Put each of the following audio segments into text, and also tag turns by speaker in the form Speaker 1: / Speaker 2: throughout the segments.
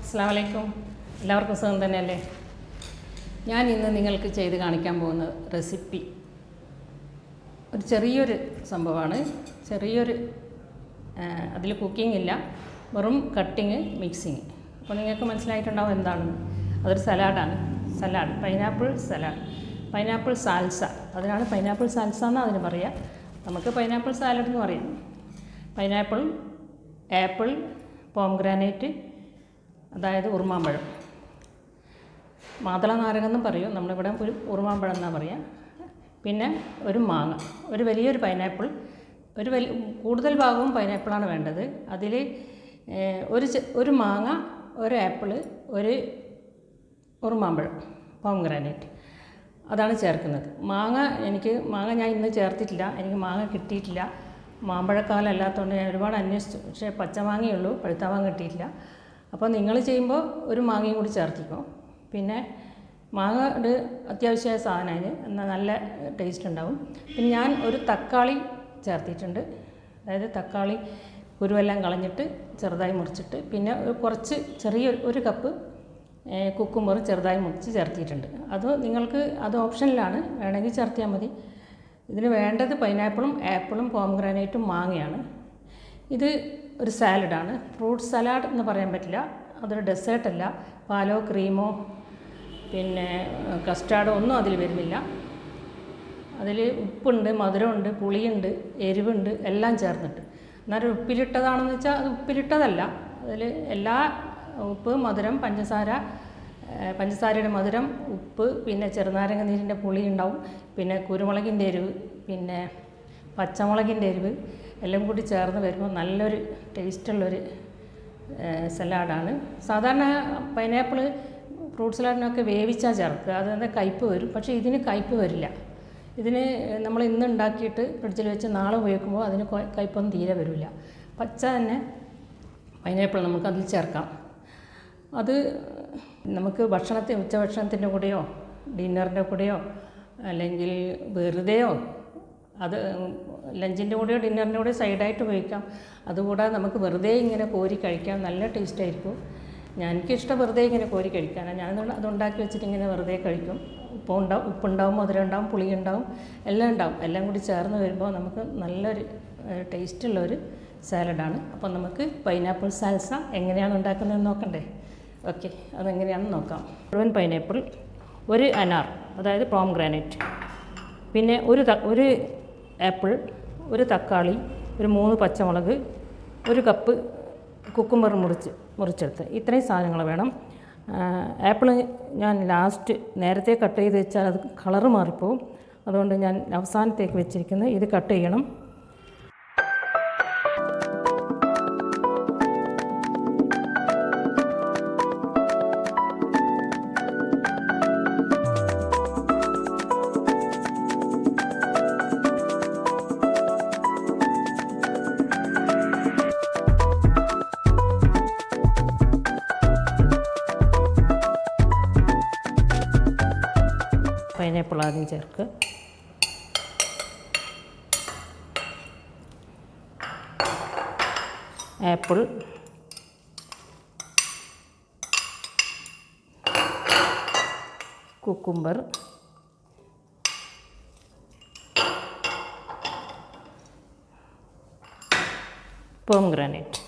Speaker 1: അസ്സലാമു അലൈക്കും. എല്ലാവർക്കും സുഖം തന്നെയല്ലേ? ഞാൻ ഇന്ന് നിങ്ങൾക്ക് ചെയ്ത് കാണിക്കാൻ പോകുന്ന റെസിപ്പി ഒരു ചെറിയൊരു സംഭവമാണ്. അതിൽ കുക്കിംഗ് ഇല്ല, വെറും കട്ടിങ് മിക്സിങ്. അപ്പോൾ നിങ്ങൾക്ക് മനസ്സിലായിട്ടുണ്ടാവും എന്താണെന്ന്. അതൊരു സലാഡാണ്. Pineapple salsa. അതിനാണ് പൈനാപ്പിൾ സാൽസ എന്നാണ് അതിന് പറയുക. നമുക്ക് പൈനാപ്പിൾ സാലഡ് എന്ന് പറയും. പൈനാപ്പിൾ, ആപ്പിൾ, പോംഗ്രാനൈറ്റ്, അതായത് ഉറുമാമ്പഴം, മാതള നാരകെന്നും പറയും, നമ്മളിവിടെ ഒരു ഉറുമാമ്പഴം എന്നാണ് പറയുക. പിന്നെ ഒരു മാങ്ങ, ഒരു വലിയൊരു പൈനാപ്പിൾ, കൂടുതൽ ഭാഗവും പൈനാപ്പിളാണ് വേണ്ടത്. അതിൽ ഒരു മാങ്ങ, ഒരു ആപ്പിൾ, ഒരു ഉറുമാമ്പഴം, പോംഗ്രാനൈറ്റ്, അതാണ് ചേർക്കുന്നത്. മാങ്ങ ഞാൻ ഇന്ന് ചേർത്തിട്ടില്ല, എനിക്ക് മാങ്ങ കിട്ടിയിട്ടില്ല. മാമ്പഴക്കാലം അല്ലാത്തതുകൊണ്ട് ഞാൻ ഒരുപാട് അന്വേഷിച്ചു, പക്ഷേ പച്ചമാങ്ങയുള്ളൂ, പഴുത്ത മാങ്ങ കിട്ടിയിട്ടില്ല. അപ്പോൾ നിങ്ങൾ ചെയ്യുമ്പോൾ ഒരു മാങ്ങയും കൂടി ചേർത്തിക്കോ. പിന്നെ മാങ്ങ ഒരു അത്യാവശ്യമായ സാധനമാണ്, എന്നാൽ നല്ല ടേസ്റ്റ് ഉണ്ടാവും. പിന്നെ ഞാൻ ഒരു തക്കാളി ചേർത്തിട്ടുണ്ട്. അതായത് തക്കാളി കുരുവെല്ലാം കളഞ്ഞിട്ട് ചെറുതായി മുറിച്ചിട്ട്, പിന്നെ കുറച്ച് ഒരു കപ്പ് കുക്കുമ്പറും ചെറുതായി മുറിച്ച് ചേർത്തിട്ടുണ്ട്. അത് ഓപ്ഷനിലാണ്, വേണമെങ്കിൽ ചേർത്തിയാൽ മതി. ഇതിന് വേണ്ടത് പൈനാപ്പിളും ആപ്പിളും പോംഗ്രാനൈറ്റും മാങ്ങയാണ്. ഇത് ഒരു സാലഡാണ്. ഫ്രൂട്ട് സലാഡ് എന്ന് പറയാൻ പറ്റില്ല, അതൊരു ഡെസേർട്ടല്ല. പാലോ ക്രീമോ പിന്നെ കസ്റ്റാർഡോ ഒന്നും അതിൽ വരുന്നില്ല. അതിൽ ഉപ്പുണ്ട്, മധുരമുണ്ട്, പുളിയുണ്ട്, എരിവുണ്ട്, എല്ലാം ചേർന്നിട്ട്. എന്നാലും ഉപ്പിലിട്ടതാണെന്ന് വെച്ചാൽ അത് ഉപ്പിലിട്ടതല്ല. അതിൽ എല്ലാ ഉപ്പ്, മധുരം, പഞ്ചസാരയുടെ മധുരം, ഉപ്പ്, പിന്നെ ചെറുനാരങ്ങ നീരിൻ്റെ പുളി ഉണ്ടാവും, പിന്നെ കുരുമുളകിൻ്റെ എരിവ്, പിന്നെ പച്ചമുളകിൻ്റെ എരിവ് എല്ലാം കൂടി ചേർന്ന് വരുമ്പോൾ നല്ലൊരു ടേസ്റ്റുള്ളൊരു സലാഡാണ്. സാധാരണ പൈനാപ്പിൾ ഫ്രൂട്ട് സലാഡിനൊക്കെ വേവിച്ചാൽ ചേർക്കുക, അതെന്താ കയ്പ്പ് വരും. പക്ഷേ ഇതിന് കയ്പ്പ് വരില്ല. ഇതിന് നമ്മൾ ഇന്ന് ഉണ്ടാക്കിയിട്ട് ഫ്രിഡ്ജിൽ വെച്ച് നാളെ ഉപയോഗിക്കുമ്പോൾ അതിന് കയ്പ്പൊന്നും തീരെ വരില്ല. പച്ച തന്നെ പൈനാപ്പിൾ നമുക്കതിൽ ചേർക്കാം. അത് നമുക്ക് ഉച്ചഭക്ഷണത്തിൻ്റെ കൂടെയോ ഡിന്നറിൻ്റെ കൂടെയോ അല്ലെങ്കിൽ വെറുതെയോ, അത് ലഞ്ചിൻ്റെ കൂടെയോ ഡിന്നറിൻ്റെ കൂടെയോ സൈഡായിട്ട് ഉപയോഗിക്കാം. അതുകൂടാതെ നമുക്ക് വെറുതെ ഇങ്ങനെ കോരി കഴിക്കാം, നല്ല ടേസ്റ്റായിരിക്കും. എനിക്കിഷ്ടം വെറുതെ ഇങ്ങനെ കോരി കഴിക്കാനാണ്. ഞാൻ അതുണ്ടാക്കി വെച്ചിട്ട് ഇങ്ങനെ വെറുതെ കഴിക്കും. ഉപ്പുണ്ടാവും, മധുരം ഉണ്ടാവും, പുളിയുണ്ടാവും, എല്ലാം ഉണ്ടാവും. എല്ലാം കൂടി ചേർന്ന് വരുമ്പോൾ നമുക്ക് നല്ലൊരു ടേസ്റ്റുള്ളൊരു സാലഡാണ്. അപ്പോൾ നമുക്ക് പൈനാപ്പിൾ സാൽസ എങ്ങനെയാണ് ഉണ്ടാക്കുന്നതെന്ന് നോക്കണ്ടേ? ഓക്കെ, അതെങ്ങനെയാണെന്ന് നോക്കാം. മുഴുവൻ പൈനാപ്പിൾ, ഒരു അനാർ അതായത് പോംഗ്രാനൈറ്റ്, പിന്നെ ഒരു ആപ്പിൾ, ഒരു തക്കാളി, ഒരു 3 പച്ചമുളക്, ഒരു കപ്പ് കുക്കുംബർ മുറിച്ചെടുത്ത്, ഇത്രയും സാധനങ്ങൾ വേണം. ആപ്പിൾ ഞാൻ നേരത്തെ കട്ട് ചെയ്ത് വെച്ചാൽ അത് കളറ് മാറിപ്പോവും. അതുകൊണ്ട് ഞാൻ അവസാനത്തേക്ക് വെച്ചിരിക്കുന്നത്. ഇത് കട്ട് ചെയ്യണം. പൈനാപ്പിൾ ആദ്യം ചേർക്കുക. Apple, cucumber, pomegranate.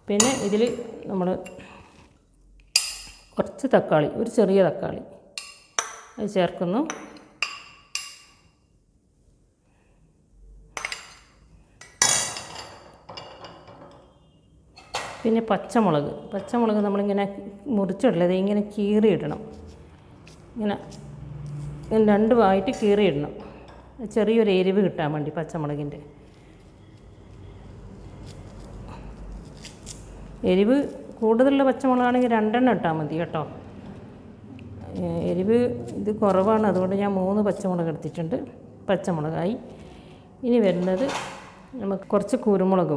Speaker 1: പിന്നെ ഇതിൽ നമ്മൾ കുറച്ച് തക്കാളി, ഒരു ചെറിയ തക്കാളി അത് ചേർക്കുന്നു. പിന്നെ പച്ചമുളക് നമ്മളിങ്ങനെ മുറിച്ചിടരുത്, ഇങ്ങനെ കീറിയിടണം. ഇങ്ങനെ രണ്ടുമായിട്ട് കീറിയിടണം, ചെറിയൊരു എരിവ് കിട്ടാൻ വേണ്ടി പച്ചമുളകിൻ്റെ. എരിവ് കൂടുതലുള്ള പച്ചമുളകാണെങ്കിൽ 2 എണ്ണം ഇട്ടാൽ മതി കേട്ടോ. എരിവ് ഇത് കുറവാണ്, അതുകൊണ്ട് ഞാൻ 3 പച്ചമുളക് എടുത്തിട്ടുണ്ട്. പച്ചമുളകായി. ഇനി വരുന്നത് നമുക്ക് കുറച്ച് കുരുമുളക്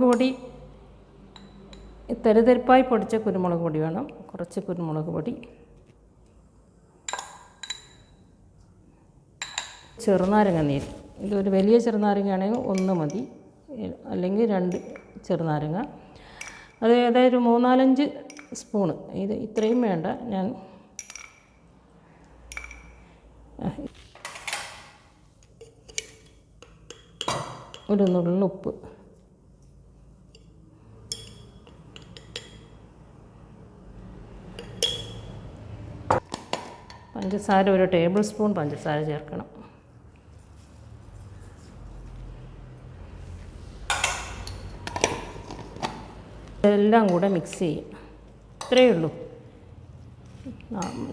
Speaker 1: പൊടി, തെരുതെരുപ്പായി പൊടിച്ച കുരുമുളക് പൊടി വേണം. കുറച്ച് കുരുമുളക് പൊടി, ചെറുനാരങ്ങ നീര്. ഇതൊരു വലിയ ചെറുനാരങ്ങയാണെങ്കിൽ 1 മതി. അല്ലെങ്കിൽ 2 ചെറുനാരങ്ങ. അത് ഏതായാലും 3-4 സ്പൂണ്. ഇത് ഇത്രയും വേണ്ട. ഞാൻ ഒരു നുള്ളുപ്പ്, പഞ്ചസാര 1 ടേബിൾ സ്പൂൺ പഞ്ചസാര ചേർക്കണം. എല്ലാം കൂടെ മിക്സ് ചെയ്യും. ഇത്രയേ ഉള്ളൂ.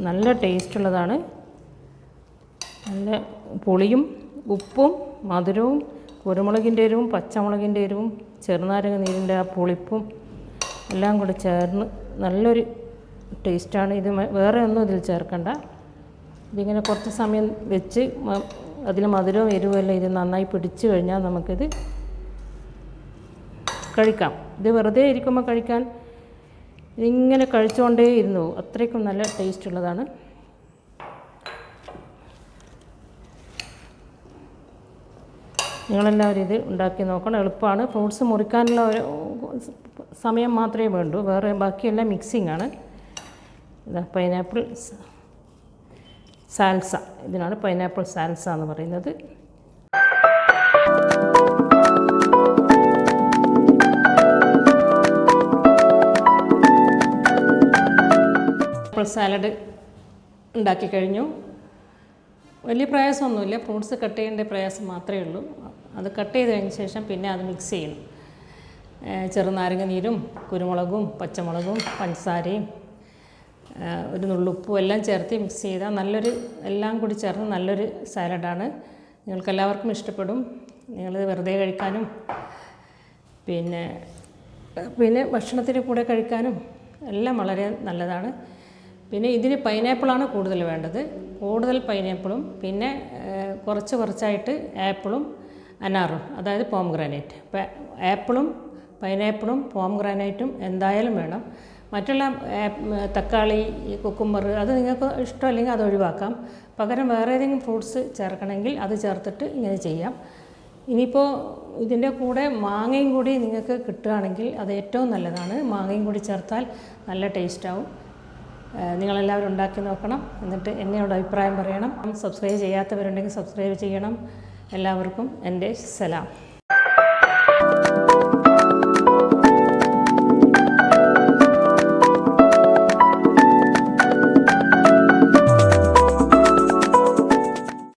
Speaker 1: നല്ല ടേസ്റ്റുള്ളതാണ്. നല്ല പുളിയും ഉപ്പും മധുരവും കുരുമുളകിൻ്റെ എരിവും പച്ചമുളകിൻ്റെ എരിവും ചെറുനാരങ്ങ നീരിൻ്റെ ആ പുളിപ്പും എല്ലാം കൂടെ ചേർന്ന് നല്ലൊരു ടേസ്റ്റാണ്. ഇത് വേറെ ഒന്നും ഇതിൽ ചേർക്കണ്ട. ഇതിങ്ങനെ കുറച്ച് സമയം വെച്ച് അതിൽ മധുരവും എരിവും എല്ലാം ഇത് നന്നായി പിടിച്ചു കഴിഞ്ഞാൽ നമുക്കിത് കഴിക്കാം. ഇത് വെറുതെ ഇരിക്കുമ്പോൾ കഴിക്കാൻ ഇതിങ്ങനെ കഴിച്ചുകൊണ്ടേ ഇരുന്നു പോകും. അത്രയ്ക്കും നല്ല ടേസ്റ്റ് ഉള്ളതാണ്. നിങ്ങളെല്ലാവരും ഇത് ഉണ്ടാക്കി നോക്കണം. എളുപ്പമാണ്. ഫ്രൂട്ട്സ് മുറിക്കാനുള്ള ഒരു സമയം മാത്രമേ വേണ്ടൂ. വേറെ ബാക്കിയെല്ലാം മിക്സിംഗ് ആണ്. ഇതാ പൈനാപ്പിൾ സാൽസ. ഇതിനാണ് പൈനാപ്പിൾ സാൽസ എന്ന് പറയുന്നത്. സാലഡ് ഉണ്ടാക്കി കഴിഞ്ഞു. വലിയ പ്രയാസമൊന്നുമില്ല. ഫ്രൂട്ട്സ് കട്ട് ചെയ്യേണ്ട പ്രയാസം മാത്രമേ ഉള്ളൂ. അത് കട്ട് ചെയ്ത് കഴിഞ്ഞ ശേഷം പിന്നെ അത് മിക്സ് ചെയ്യണം. ചെറുനാരങ്ങ നീരും കുരുമുളകും പച്ചമുളകും പഞ്ചസാരയും ഒരു നുള്ളുപ്പും എല്ലാം ചേർത്ത് മിക്സ് ചെയ്താൽ നല്ലൊരു എല്ലാം കൂടി ചേർന്ന് നല്ലൊരു സാലഡാണ്. നിങ്ങൾക്കെല്ലാവർക്കും ഇഷ്ടപ്പെടും. നിങ്ങളിത് വെറുതെ കഴിക്കാനും പിന്നെ ഭക്ഷണത്തിൻ്റെ കൂടെ കഴിക്കാനും എല്ലാം വളരെ നല്ലതാണ്. പിന്നെ ഇതിന് പൈനാപ്പിളാണ് കൂടുതൽ വേണ്ടത്. കൂടുതൽ പൈനാപ്പിളും പിന്നെ കുറച്ചായിട്ട് ആപ്പിളും അനാറും, അതായത് പോംഗ്രാനൈറ്റ്. ആപ്പിളും പൈനാപ്പിളും പോംഗ്രാനൈറ്റും എന്തായാലും വേണം. മറ്റുള്ള തക്കാളി കുക്കുംബർ അത് നിങ്ങൾക്ക് ഇഷ്ടമല്ലെങ്കിൽ അത് ഒഴിവാക്കാം. പകരം വേറെ ഏതെങ്കിലും ഫ്രൂട്ട്സ് ചേർക്കണമെങ്കിൽ അത് ചേർത്തിട്ട് ഇങ്ങനെ ചെയ്യാം. ഇനിയിപ്പോൾ ഇതിൻ്റെ കൂടെ മാങ്ങയും കൂടി നിങ്ങൾക്ക് കിട്ടുകയാണെങ്കിൽ അത് ഏറ്റവും നല്ലതാണ്. മാങ്ങയും കൂടി ചേർത്താൽ നല്ല ടേസ്റ്റാവും. നിങ്ങളെല്ലാവരും ഉണ്ടാക്കി നോക്കണം. എന്നിട്ട് എന്നോട് അഭിപ്രായം പറയണം. സബ്സ്ക്രൈബ് ചെയ്യാത്തവരുണ്ടെങ്കിൽ സബ്സ്ക്രൈബ് ചെയ്യണം. എല്ലാവർക്കും എൻ്റെ സലാം.